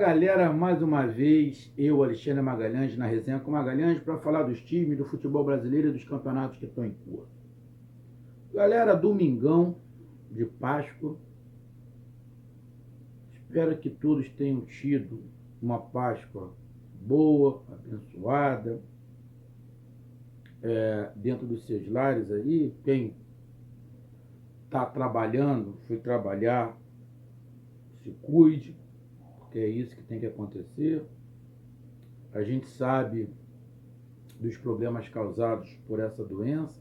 galera, mais uma vez, eu, Alexandre Magalhães, na Resenha com Magalhães, para falar dos times, do futebol brasileiro e dos campeonatos que estão em curso. Galera, domingão de Páscoa, espero que todos tenham tido uma Páscoa boa, abençoada, dentro dos seus lares aí. Quem está trabalhando, foi trabalhar, se cuide, porque é isso que tem que acontecer. A gente sabe dos problemas causados por essa doença,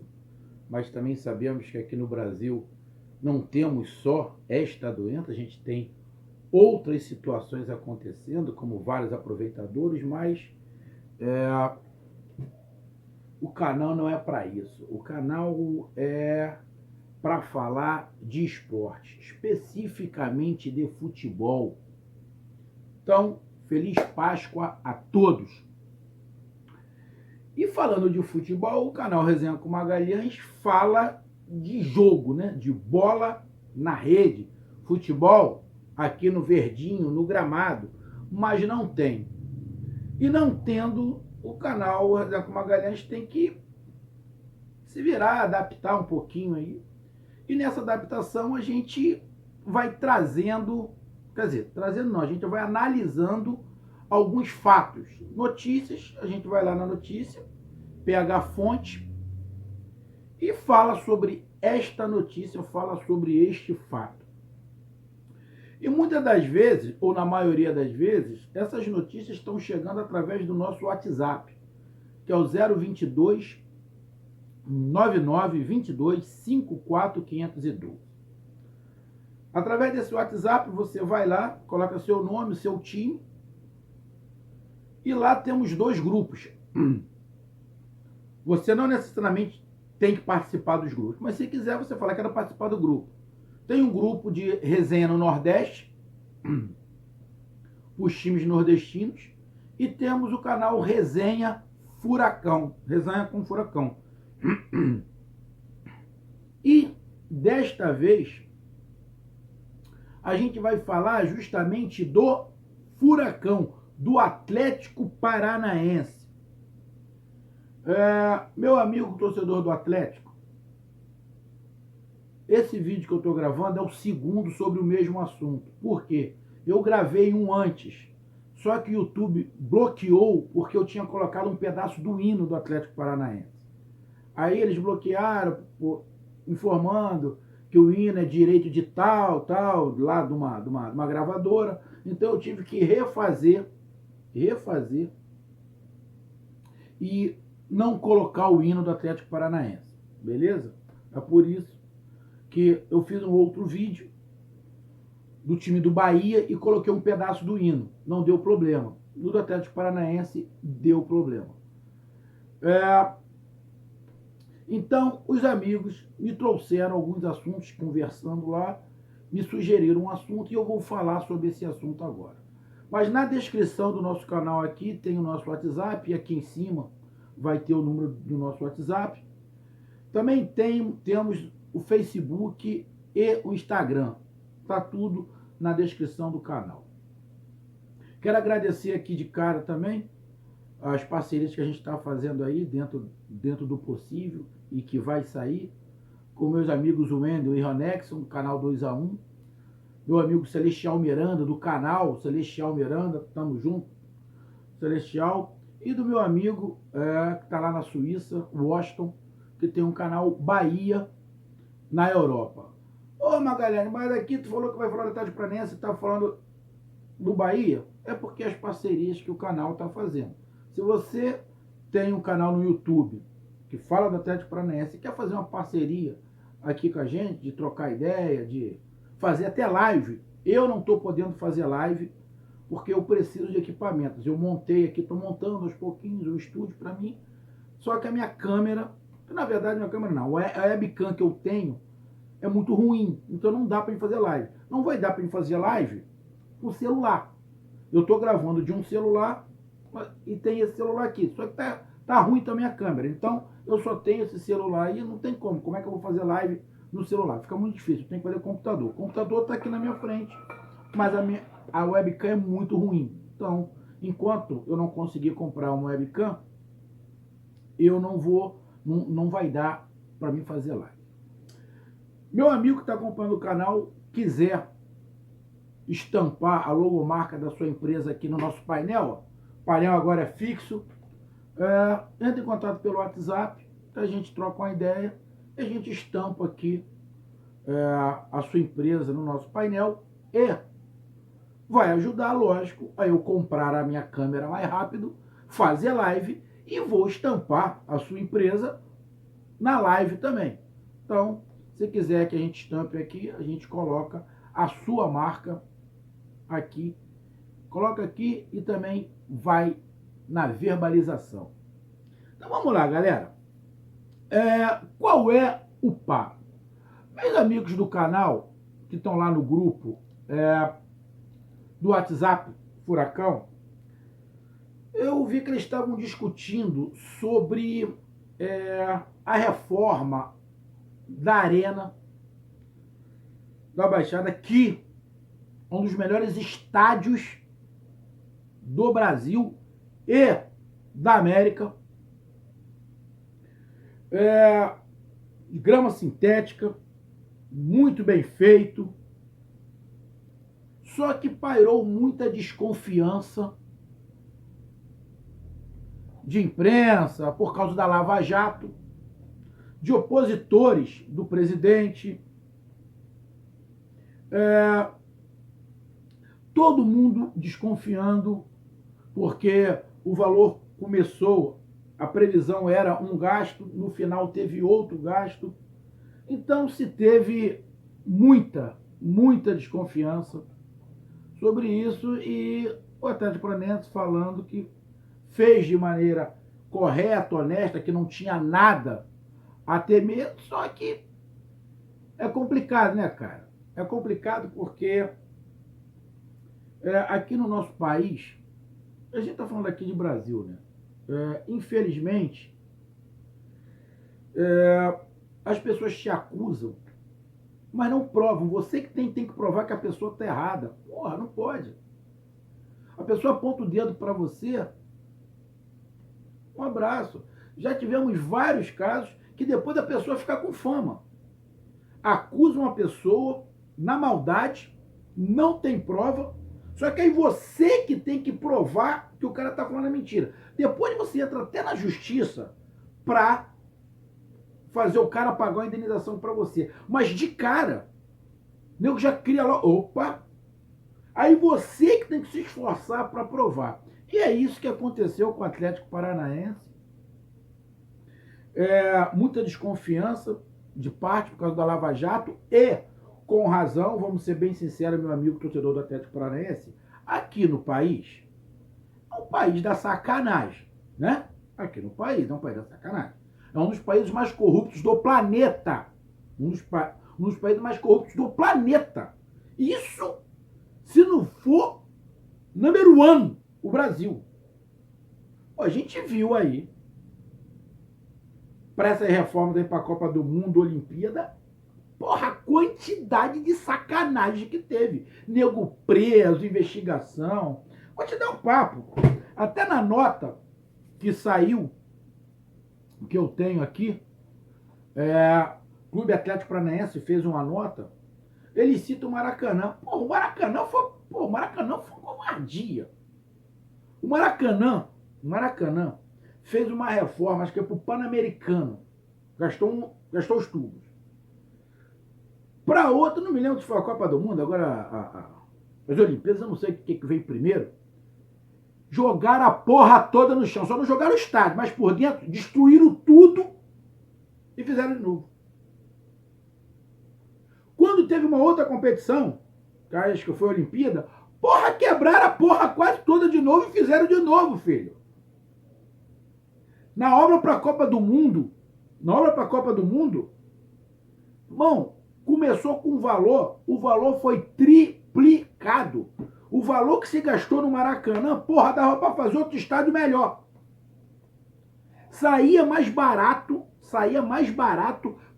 mas também sabemos que aqui no Brasil não temos só esta doença, a gente tem outras situações acontecendo, como vários aproveitadores, mas o canal não é para isso. O canal é para falar de esporte, especificamente de futebol. Então, feliz Páscoa a todos! E falando de futebol, o canal Resenha com Magalhães fala de jogo, né? De bola na rede, futebol aqui no verdinho, no gramado, mas não tem. E não tendo, o canal Resenha com Magalhães tem que se virar, adaptar um pouquinho aí. E nessa adaptação a gente vai trazendo, a gente vai analisando alguns fatos, notícias, a gente vai lá na notícia, pega a fonte e fala sobre esta notícia, fala sobre este fato. E muitas das vezes, ou na maioria das vezes, essas notícias estão chegando através do nosso WhatsApp, que é o 022 9922 54512. Através desse WhatsApp, você vai lá, coloca seu nome, seu time, e lá temos dois grupos. Você não necessariamente tem que participar dos grupos, mas se quiser, você fala que quero participar do grupo. Tem um grupo de resenha no Nordeste, os times nordestinos, e temos o canal Resenha Furacão, Resenha com Furacão. E desta vez a gente vai falar justamente do Furacão, do Atlético Paranaense. Meu amigo torcedor do Atlético, esse vídeo que eu estou gravando é o segundo sobre o mesmo assunto. Por quê? Eu gravei um antes, só que o YouTube bloqueou porque eu tinha colocado um pedaço do hino do Atlético Paranaense. Aí eles bloquearam, informando que o hino é direito de tal, lá de uma gravadora. Então eu tive que refazer e não colocar o hino do Atlético Paranaense, beleza? É por isso que eu fiz um outro vídeo do time do Bahia e coloquei um pedaço do hino. Não deu problema. No do Atlético Paranaense deu problema. Então, os amigos me trouxeram alguns assuntos, conversando lá, me sugeriram um assunto e eu vou falar sobre esse assunto agora. Mas na descrição do nosso canal aqui tem o nosso WhatsApp, e aqui em cima vai ter o número do nosso WhatsApp. Também temos o Facebook e o Instagram. Está tudo na descrição do canal. Quero agradecer aqui de cara também as parcerias que a gente está fazendo aí dentro do possível e que vai sair, com meus amigos Wendel e Ronexon, canal 2A1, meu amigo Celestial Miranda, do canal Celestial Miranda, estamos juntos, Celestial, e do meu amigo que está lá na Suíça, Washington, que tem um canal Bahia na Europa. Ô Magalhães, mas aqui tu falou que vai falar do Atlético Paranaense e está falando do Bahia? É porque as parcerias que o canal está fazendo. Se você tem um canal no YouTube que fala do Atlético Paranaense e quer fazer uma parceria aqui com a gente, de trocar ideia, de fazer até live, eu não estou podendo fazer live porque eu preciso de equipamentos. Eu montei aqui, estou montando aos pouquinhos um estúdio para mim, só que a minha câmera, na verdade minha câmera não, a webcam que eu tenho é muito ruim, então não dá para fazer live. Não vai dar para fazer live por celular. Eu estou gravando de um celular e tem esse celular aqui, só que tá ruim também a câmera, então eu só tenho esse celular e não tem como é que eu vou fazer live no celular? Fica muito difícil, eu tenho que fazer o computador está aqui na minha frente, mas a webcam é muito ruim. Então, enquanto eu não conseguir comprar uma webcam, eu não vai dar para mim fazer live. Meu amigo que está acompanhando o canal, quiser estampar a logomarca da sua empresa aqui no nosso painel, o painel agora é fixo, entre em contato pelo WhatsApp, a gente troca uma ideia, e a gente estampa aqui a sua empresa no nosso painel e vai ajudar, lógico, a eu comprar a minha câmera mais rápido, fazer live e vou estampar a sua empresa na live também. Então, se quiser que a gente estampe aqui, a gente coloca a sua marca aqui, coloca aqui e também vai na verbalização. Então vamos lá, galera. Qual é o papo? Meus amigos do canal, que estão lá no grupo do WhatsApp Furacão, eu vi que eles estavam discutindo sobre a reforma da Arena da Baixada, que é um dos melhores estádios do Brasil e da América. De grama sintética, muito bem feito. Só que pairou muita desconfiança de imprensa por causa da Lava Jato, de opositores do presidente. Todo mundo desconfiando, porque o valor começou, a previsão era um gasto, no final teve outro gasto. Então se teve muita desconfiança sobre isso, e o Atlético Paranaense falando que fez de maneira correta, honesta, que não tinha nada a temer. Só que é complicado, né, cara? É complicado porque aqui no nosso país, a gente está falando aqui de Brasil, né? Infelizmente, as pessoas te acusam, mas não provam. Você que tem que provar que a pessoa está errada. Porra, não pode. A pessoa aponta o dedo para você, um abraço. Já tivemos vários casos que depois da pessoa ficar com fama. Acusam uma pessoa na maldade, não tem prova, só que aí você que tem que provar que o cara está falando a mentira. Depois você entra até na justiça para fazer o cara pagar uma indenização para você. Mas de cara, o nego já cria lá, opa, aí você que tem que se esforçar para provar. E é isso que aconteceu com o Atlético Paranaense. Muita desconfiança de parte por causa da Lava Jato e, com razão, vamos ser bem sinceros, meu amigo torcedor do Atlético Paranaense, aqui no país, é um país da sacanagem, né? Aqui no país é um país da sacanagem. É um dos países mais corruptos do planeta. Um dos países mais corruptos do planeta. Isso, se não for número 1, o Brasil. A gente viu aí, para essa reforma daí para a Copa do Mundo, Olimpíada, porra, a quantidade de sacanagem que teve. Nego preso, investigação. Vou te dar um papo. Até na nota que saiu, que eu tenho aqui, Clube Atlético Paranaense fez uma nota, ele cita o Maracanã. Pô, o Maracanã foi covardia. O Maracanã fez uma reforma, acho que é pro Pan-Americano. Gastou os tubos. Para outro, não me lembro se foi a Copa do Mundo, agora as Olimpíadas, eu não sei o que veio primeiro. Jogaram a porra toda no chão. Só não jogaram o estádio, mas por dentro destruíram tudo e fizeram de novo. Quando teve uma outra competição, que acho que foi a Olimpíada, porra, quebraram a porra quase toda de novo e fizeram de novo, filho. Na obra para a Copa do Mundo, irmão, começou com o valor foi triplicado. O valor que se gastou no Maracanã, porra, dava para fazer outro estádio melhor. Saía mais barato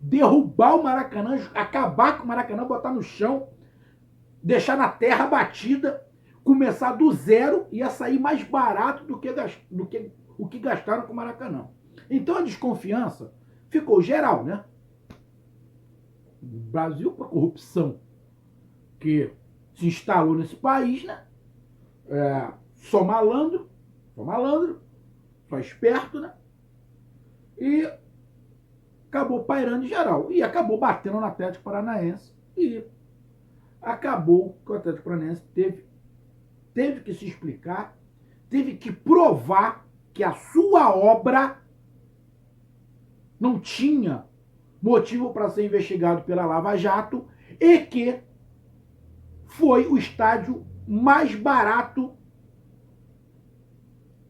derrubar o Maracanã, acabar com o Maracanã, botar no chão, deixar na terra batida começar do zero, ia sair mais barato do que o que gastaram com o Maracanã. Então a desconfiança ficou geral, né? O Brasil, com a corrupção que se instalou nesse país, né? Só malandro, só esperto, né? E acabou pairando em geral. E acabou batendo no Atlético Paranaense. E acabou que o Atlético Paranaense teve que se explicar, teve que provar que a sua obra não tinha motivo para ser investigado pela Lava Jato e que foi o estádio mais barato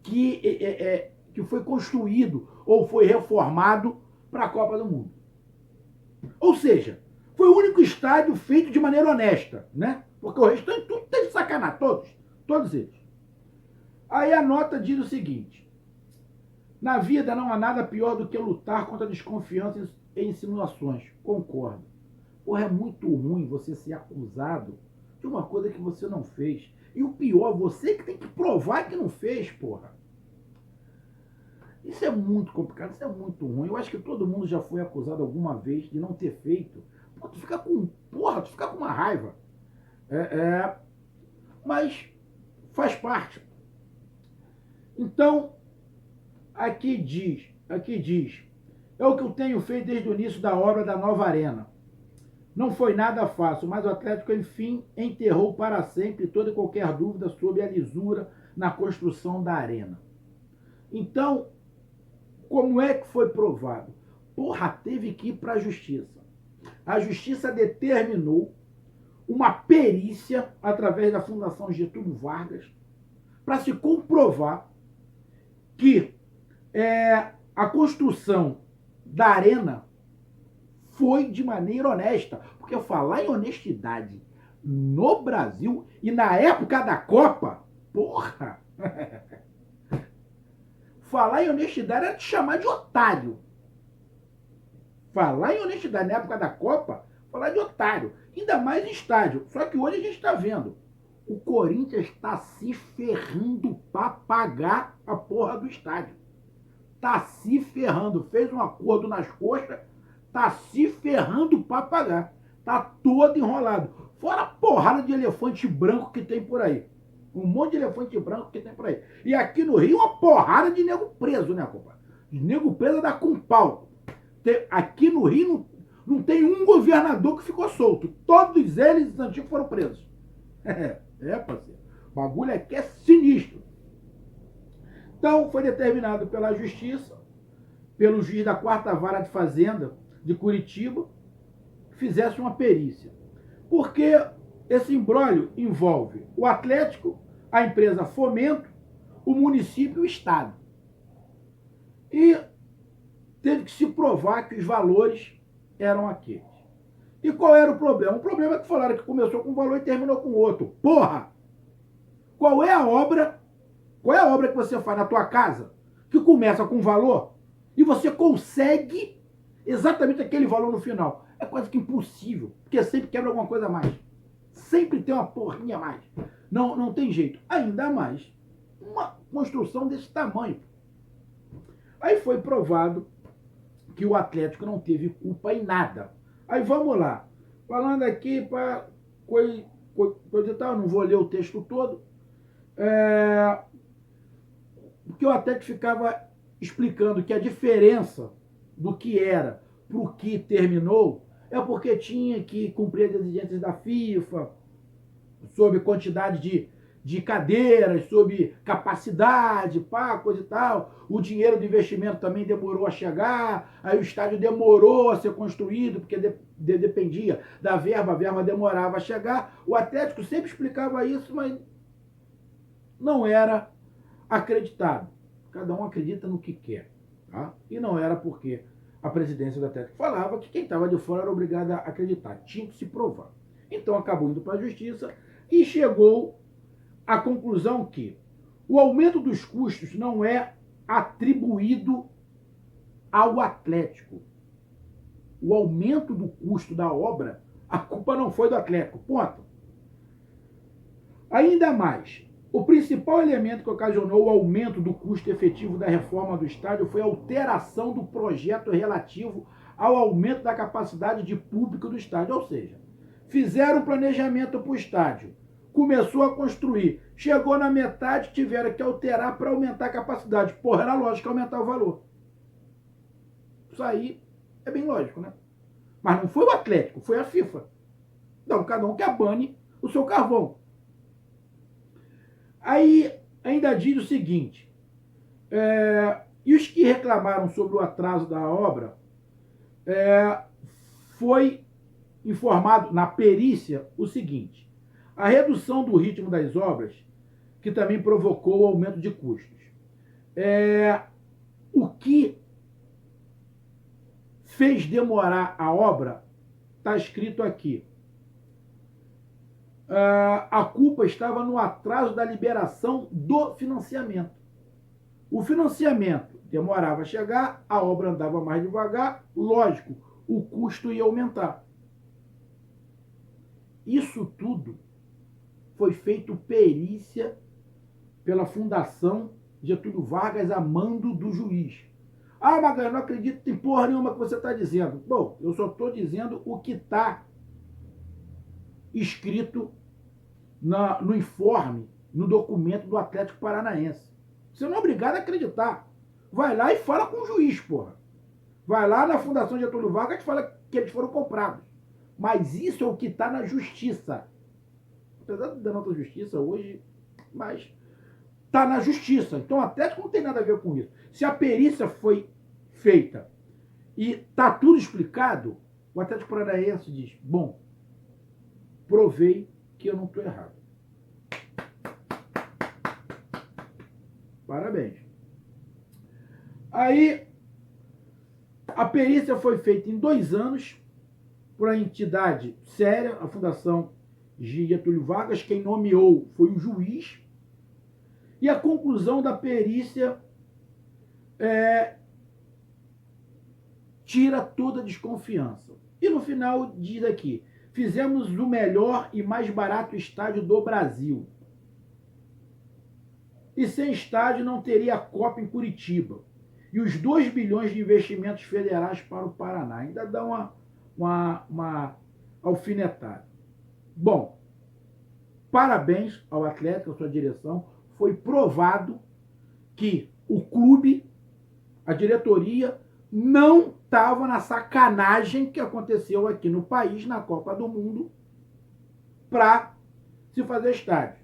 que foi construído ou foi reformado para a Copa do Mundo. Ou seja, foi o único estádio feito de maneira honesta, né? Porque o restante tudo tem de sacanar, todos eles. Aí a nota diz o seguinte: na vida não há nada pior do que lutar contra a desconfiança e insinuações. Concordo. Porra, é muito ruim você ser acusado de uma coisa que você não fez. E o pior, você que tem que provar que não fez, porra. Isso é muito complicado, isso é muito ruim. Eu acho que todo mundo já foi acusado alguma vez de não ter feito. Pô, tu fica com uma raiva. Mas faz parte. Então, aqui diz, é o que eu tenho feito desde o início da obra da nova arena. Não foi nada fácil, mas o Atlético, enfim, enterrou para sempre toda e qualquer dúvida sobre a lisura na construção da arena. Então, como é que foi provado? Porra, teve que ir para a justiça. A justiça determinou uma perícia através da Fundação Getúlio Vargas para se comprovar que a construção da arena foi de maneira honesta. Porque falar em honestidade no Brasil e na época da Copa, porra! Falar em honestidade era te chamar de otário. Falar em honestidade na época da Copa, falar de otário. Ainda mais em estádio. Só que hoje a gente está vendo. O Corinthians está se ferrando para pagar a porra do estádio. Está se ferrando. Fez um acordo nas coxas. Está se ferrando para pagar. Está todo enrolado. Fora a porrada de elefante branco que tem por aí. Um monte de elefante branco que tem por aí. E aqui no Rio, uma porrada de nego preso, né, compadre? Nego preso dá com pau. Aqui no Rio não tem um governador que ficou solto. Todos eles antigos foram presos. Parceiro. O bagulho aqui é sinistro. Então, foi determinado pela Justiça, pelo juiz da 4ª Vara de Fazenda de Curitiba, que fizesse uma perícia. Porque esse imbróglio envolve o Atlético, a empresa Fomento, o município e o Estado. E teve que se provar que os valores eram aqueles. E qual era o problema? O problema é que falaram que começou com um valor e terminou com outro. Porra! Qual é a obra que você faz na tua casa que começa com um valor e você consegue exatamente aquele valor no final? É quase que impossível, porque sempre quebra alguma coisa a mais. Sempre tem uma porrinha a mais. Não tem jeito. Ainda mais uma construção desse tamanho. Aí foi provado que o Atlético não teve culpa em nada. Aí vamos lá. Falando aqui para coisa e tal, não vou ler o texto todo. Porque o Atlético ficava explicando que a diferença do que era para o que terminou é porque tinha que cumprir as exigências da FIFA sobre quantidade de cadeiras, sobre capacidade, coisa e tal. O dinheiro do investimento também demorou a chegar, aí o estádio demorou a ser construído, porque dependia da verba, a verba demorava a chegar. O Atlético sempre explicava isso, mas não era acreditado. Cada um acredita no que quer. Tá? E não era porque a presidência do Atlético falava que quem estava de fora era obrigado a acreditar. Tinha que se provar. Então acabou indo para a justiça e chegou à conclusão que o aumento dos custos não é atribuído ao Atlético. O aumento do custo da obra, a culpa não foi do Atlético. Ponto. Ainda mais, o principal elemento que ocasionou o aumento do custo efetivo da reforma do estádio foi a alteração do projeto relativo ao aumento da capacidade de público do estádio. Ou seja, fizeram um planejamento para o estádio, começou a construir, chegou na metade, tiveram que alterar para aumentar a capacidade. Porra, era lógico aumentar o valor. Isso aí é bem lógico, né? Mas não foi o Atlético, foi a FIFA. Então, cada um que abane o seu carvão. Aí ainda diz o seguinte, e os que reclamaram sobre o atraso da obra, foi informado na perícia o seguinte, a redução do ritmo das obras, que também provocou o aumento de custos. O que fez demorar a obra, está escrito aqui. A culpa estava no atraso da liberação do financiamento. O financiamento demorava a chegar, a obra andava mais devagar, lógico, o custo ia aumentar. Isso tudo foi feito perícia pela Fundação Getúlio Vargas a mando do juiz. Ah, Magalhães, não acredito em porra nenhuma que você está dizendo. Bom, eu só estou dizendo o que está escrito no informe, no documento do Atlético Paranaense. Você não é obrigado a acreditar. Vai lá e fala com o juiz, porra. Vai lá na Fundação Getúlio Vargas e fala que eles foram comprados. Mas isso é o que está na justiça. Apesar da nossa justiça hoje, mas está na justiça. Então o Atlético não tem nada a ver com isso. Se a perícia foi feita e está tudo explicado, o Atlético Paranaense diz, bom, provei que eu não estou errado. Parabéns. Aí, a perícia foi feita em 2 anos por uma entidade séria, a Fundação Getúlio Vargas. Quem nomeou foi o juiz. E a conclusão da perícia tira toda a desconfiança. E no final diz aqui, fizemos o melhor e mais barato estádio do Brasil. E sem estádio não teria Copa em Curitiba. E os 2 bilhões de investimentos federais para o Paraná. Ainda dá uma alfinetada. Bom, parabéns ao Atlético, à sua direção. Foi provado que o clube, a diretoria, não estava na sacanagem que aconteceu aqui no país, na Copa do Mundo, para se fazer estádio.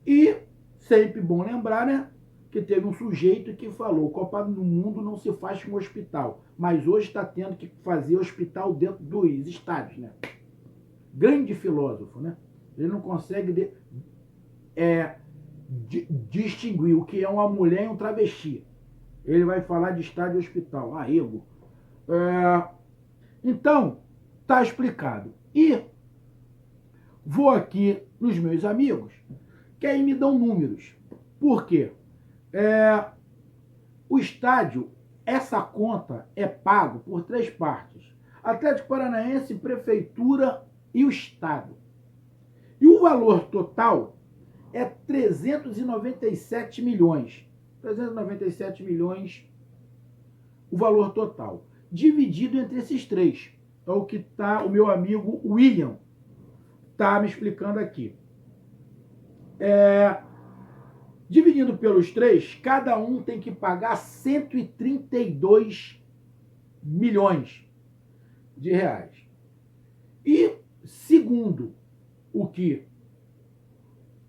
E sempre bom lembrar, né, que teve um sujeito que falou, Copa do Mundo não se faz com hospital, mas hoje está tendo que fazer hospital dentro dos estádios, né? Grande filósofo, né? Ele não consegue distinguir o que é uma mulher e um travesti. Ele vai falar de estádio e hospital. Arrego. Então, tá explicado. E vou aqui nos meus amigos, que aí me dão números. Por quê? O estádio, essa conta é pago por 3 partes. Atlético Paranaense, Prefeitura e o Estado. E o valor total é 397 milhões. 397 milhões o valor total. Dividido entre esses 3. É o que tá, o meu amigo William está me explicando aqui. Dividindo pelos 3, cada um tem que pagar 132 milhões de reais. E, segundo o que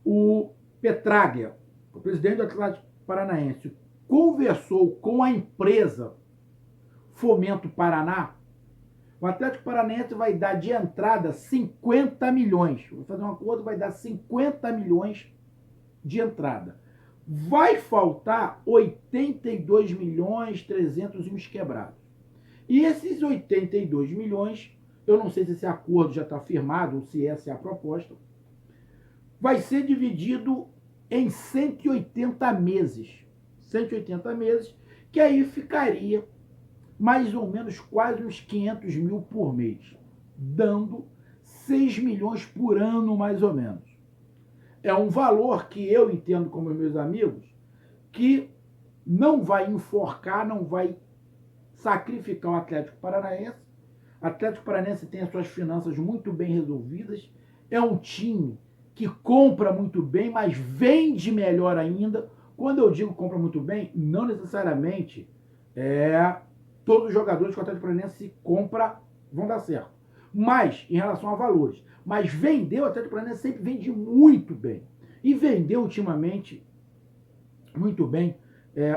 o Petraglia, o presidente do Atlético Paranaense, conversou com a empresa Fomento Paraná, o Atlético Paranaense vai dar de entrada 50 milhões. Vou fazer um acordo, vai dar 50 milhões de entrada. Vai faltar 82 milhões 300 e uns quebrados. E esses 82 milhões, eu não sei se esse acordo já está firmado ou se essa é a proposta, vai ser dividido em 180 meses. 180 meses, que aí ficaria mais ou menos quase uns 500 mil por mês, dando 6 milhões por ano, mais ou menos. é um valor que eu entendo como meus amigos, que não vai enforcar, não vai sacrificar o Atlético Paranaense. O Atlético Paranaense tem as suas finanças muito bem resolvidas, é um time que compra muito bem, mas vende melhor ainda. Quando eu digo compra muito bem, não necessariamente todos os jogadores que o Atlético Paranaense compra vão dar certo. Mas, em relação a valores. Mas vendeu, o Atlético Paranaense sempre vende muito bem. E vendeu ultimamente muito bem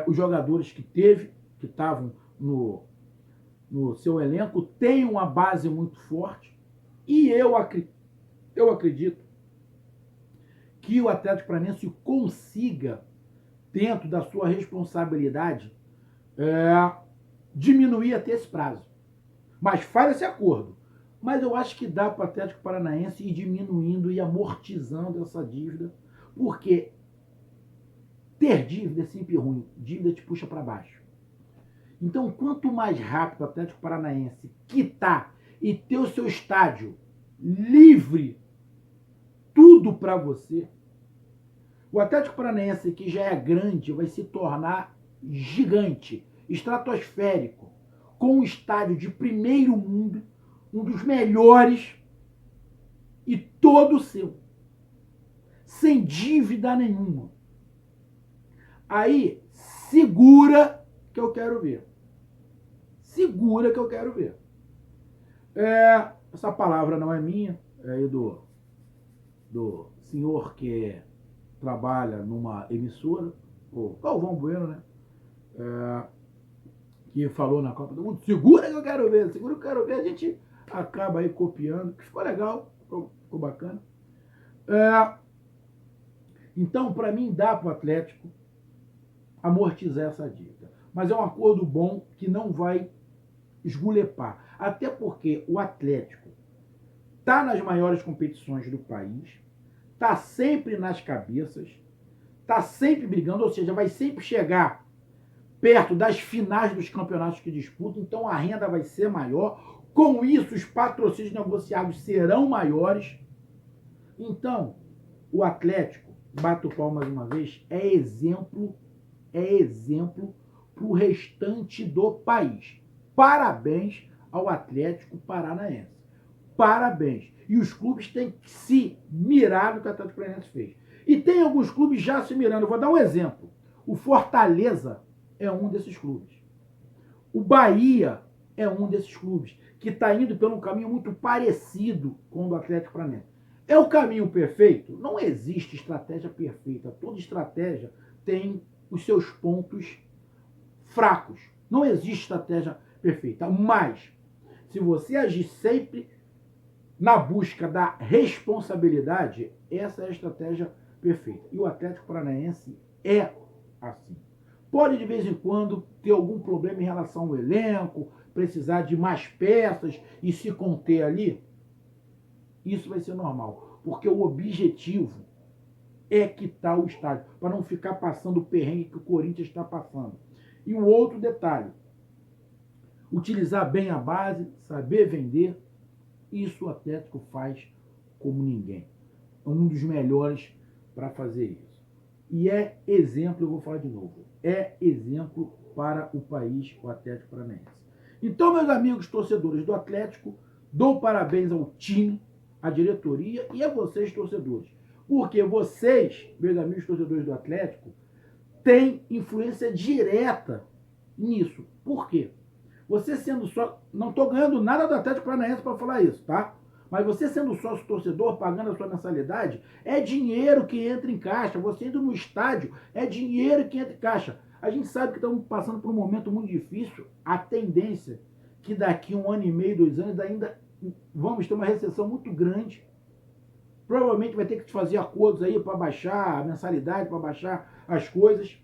os jogadores que teve, que estavam no seu elenco, tem uma base muito forte. E eu acredito que o Atlético Paranaense consiga, dentro da sua responsabilidade, diminuir até esse prazo. Mas faz esse acordo. Mas eu acho que dá para o Atlético Paranaense ir diminuindo e amortizando essa dívida, porque ter dívida é sempre ruim. Dívida te puxa para baixo. Então, quanto mais rápido o Atlético Paranaense quitar e ter o seu estádio livre, tudo para você, o Atlético Paranaense, que já é grande, vai se tornar gigante, estratosférico, com um estádio de primeiro mundo, um dos melhores, e todo seu, sem dívida nenhuma. Aí, segura que eu quero ver. Segura que eu quero ver. Essa palavra não é minha, é aí do senhor que trabalha numa emissora, o Galvão Bueno, né? Que falou na Copa do Mundo, segura que eu quero ver, segura que eu quero ver, a gente acaba aí copiando, que ficou legal, ficou bacana. Então, para mim, dá para o Atlético amortizar essa dívida. Mas é um acordo bom que não vai esgulepar. Até porque o Atlético está nas maiores competições do país, está sempre nas cabeças, está sempre brigando, ou seja, vai sempre chegar perto das finais dos campeonatos que disputa, então a renda vai ser maior. Com isso, os patrocínios negociados serão maiores. Então, o Atlético, bato o pau mais uma vez, é exemplo para o restante do país. Parabéns ao Atlético Paranaense. Parabéns. E os clubes têm que se mirar no que o Atlético Paranaense fez. E tem alguns clubes já se mirando. Eu vou dar um exemplo. O Fortaleza é um desses clubes. O Bahia é um desses clubes que está indo por um caminho muito parecido com o do Atlético Paranaense. É o caminho perfeito? Não existe estratégia perfeita. Toda estratégia tem os seus pontos fracos. Não existe estratégia perfeita. Mas, se você agir sempre na busca da responsabilidade, essa é a estratégia perfeita. E o Atlético Paranaense é assim. Pode, de vez em quando, ter algum problema em relação ao elenco, precisar de mais peças e se conter ali. Isso vai ser normal, porque o objetivo é quitar o estádio, para não ficar passando o perrengue que o Corinthians está passando. E um outro detalhe, utilizar bem a base, saber vender, isso o Atlético faz como ninguém. É um dos melhores para fazer isso. E é exemplo, eu vou falar de novo, é exemplo para o país, o Atlético Paranaense. Então, meus amigos torcedores do Atlético, dou parabéns ao time, à diretoria e a vocês, torcedores. Porque vocês, meus amigos torcedores do Atlético, têm influência direta nisso. Por quê? Você sendo só... Não estou ganhando nada do Atlético Paranaense para falar isso, tá? Mas você sendo sócio torcedor, pagando a sua mensalidade, é dinheiro que entra em caixa. Você indo no estádio, é dinheiro que entra em caixa. A gente sabe que estamos passando por um momento muito difícil. A tendência que daqui 1 ano e meio, 2 anos, ainda vamos ter uma recessão muito grande. Provavelmente vai ter que fazer acordos aí para baixar a mensalidade, para baixar as coisas.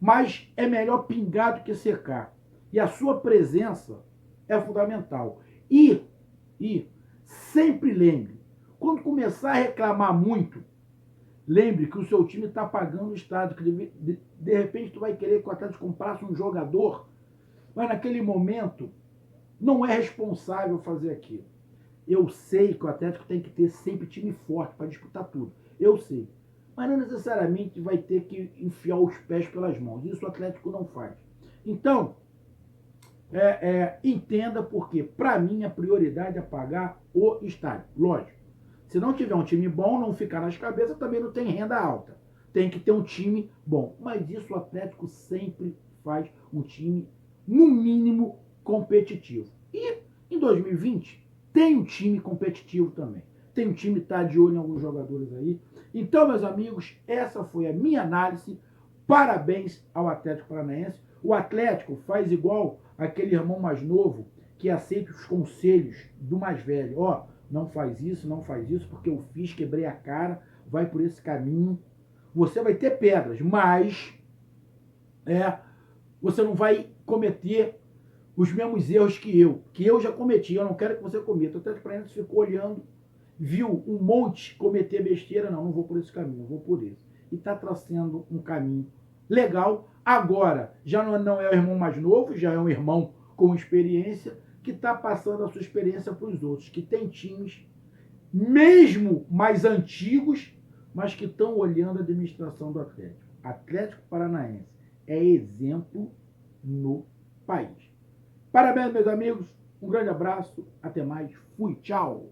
Mas é melhor pingar do que secar. E a sua presença é fundamental. E sempre lembre, quando começar a reclamar muito, lembre que o seu time está pagando o estádio, que de repente tu vai querer que o Atlético comprasse um jogador, mas naquele momento não é responsável fazer aquilo. Eu sei que o Atlético tem que ter sempre time forte para disputar tudo. eu sei. Mas não necessariamente vai ter que enfiar os pés pelas mãos. Isso o Atlético não faz. Então, entenda porque, para mim, a prioridade é pagar o estádio. Lógico. Se não tiver um time bom, não ficar nas cabeças, também não tem renda alta. Tem que ter um time bom. Mas isso o Atlético sempre faz um time, no mínimo, competitivo. E em 2020, tem um time competitivo também. Tem um time que está de olho em alguns jogadores aí. Então, meus amigos, essa foi a minha análise. Parabéns ao Atlético Paranaense. O Atlético faz igual aquele irmão mais novo que aceita os conselhos do mais velho. Ó, não faz isso, não faz isso, porque eu fiz, quebrei a cara, vai por esse caminho. Você vai ter pedras, mas você não vai cometer os mesmos erros que eu já cometi. Eu não quero que você cometa. O Atlético Paranaense ficou olhando, viu um monte cometer besteira. Não vou por esse caminho, eu vou por esse. E está traçando um caminho legal. Agora, já não é o irmão mais novo, já é um irmão com experiência, que está passando a sua experiência para os outros, que tem times, mesmo mais antigos, mas que estão olhando a administração do Atlético. Atlético Paranaense é exemplo no país. Parabéns, meus amigos. Um grande abraço. Até mais. Fui. Tchau.